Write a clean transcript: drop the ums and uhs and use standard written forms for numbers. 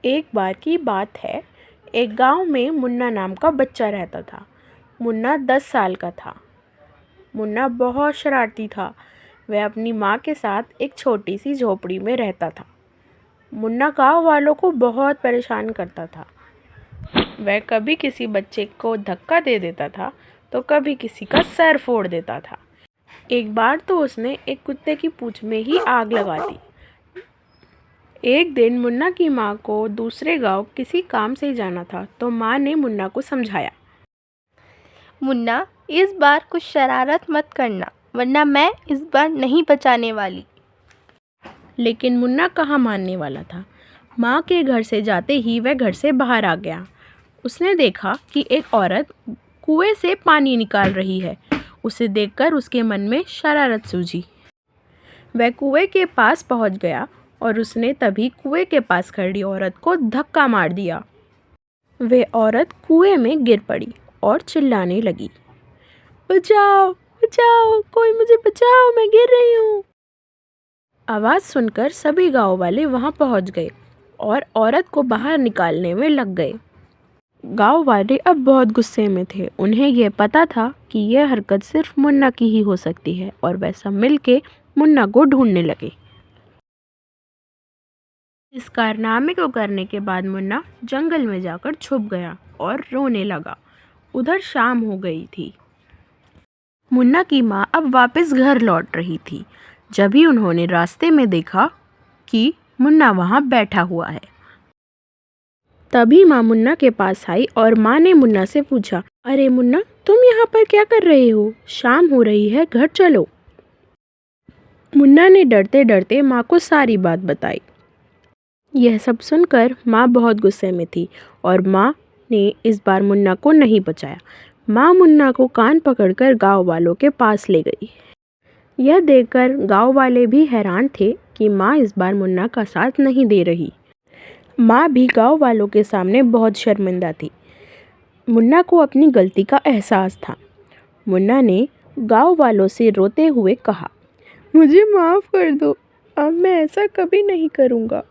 एक बार की बात है। एक गांव में मुन्ना नाम का बच्चा रहता था। मुन्ना 10 साल का था। मुन्ना बहुत शरारती था। वह अपनी माँ के साथ एक छोटी सी झोपड़ी में रहता था। मुन्ना गांव वालों को बहुत परेशान करता था। वह कभी किसी बच्चे को धक्का दे देता था तो कभी किसी का सर फोड़ देता था। एक बार तो उसने एक कुत्ते की पूंछ में ही आग लगा दी। एक दिन मुन्ना की माँ को दूसरे गांव किसी काम से जाना था तो माँ ने मुन्ना को समझाया। मुन्ना, इस बार कुछ शरारत मत करना, वरना मैं इस बार नहीं बचाने वाली। लेकिन मुन्ना कहाँ मानने वाला था। माँ के घर से जाते ही वह घर से बाहर आ गया। उसने देखा कि एक औरत कुएं से पानी निकाल रही है। उसे देखकर उसके मन में शरारत सूझी। वह कुएं के पास पहुंच गया और उसने तभी कुएं के पास खड़ी औरत को धक्का मार दिया। वह औरत कुएं में गिर पड़ी और चिल्लाने लगी, बचाओ बचाओ, कोई मुझे बचाओ, मैं गिर रही हूँ। आवाज़ सुनकर सभी गांव वाले वहां पहुंच गए और औरत को बाहर निकालने में लग गए। गांव वाले अब बहुत गुस्से में थे। उन्हें यह पता था कि यह हरकत सिर्फ मुन्ना की ही हो सकती है और वह सब मिलके मुन्ना को ढूंढने लगे। इस कारनामे को करने के बाद मुन्ना जंगल में जाकर छुप गया और रोने लगा। उधर शाम हो गई थी। मुन्ना की माँ अब वापस घर लौट रही थी। जब ही उन्होंने रास्ते में देखा कि मुन्ना वहाँ बैठा हुआ है। तभी माँ मुन्ना के पास आई और माँ ने मुन्ना से पूछा, अरे मुन्ना, तुम यहाँ पर क्या कर रहे हो? शाम हो रही है, घर चलो। मुन्ना ने डरते डरते माँ को सारी बात बताई। यह सब सुनकर माँ बहुत गुस्से में थी और माँ ने इस बार मुन्ना को नहीं बचाया। माँ मुन्ना को कान पकड़कर गांव वालों के पास ले गई। यह देखकर गांव वाले भी हैरान थे कि माँ इस बार मुन्ना का साथ नहीं दे रही। माँ भी गांव वालों के सामने बहुत शर्मिंदा थी। मुन्ना को अपनी गलती का एहसास था। मुन्ना ने गांव वालों से रोते हुए कहा, मुझे माफ़ कर दो, अब मैं ऐसा कभी नहीं करूँगा।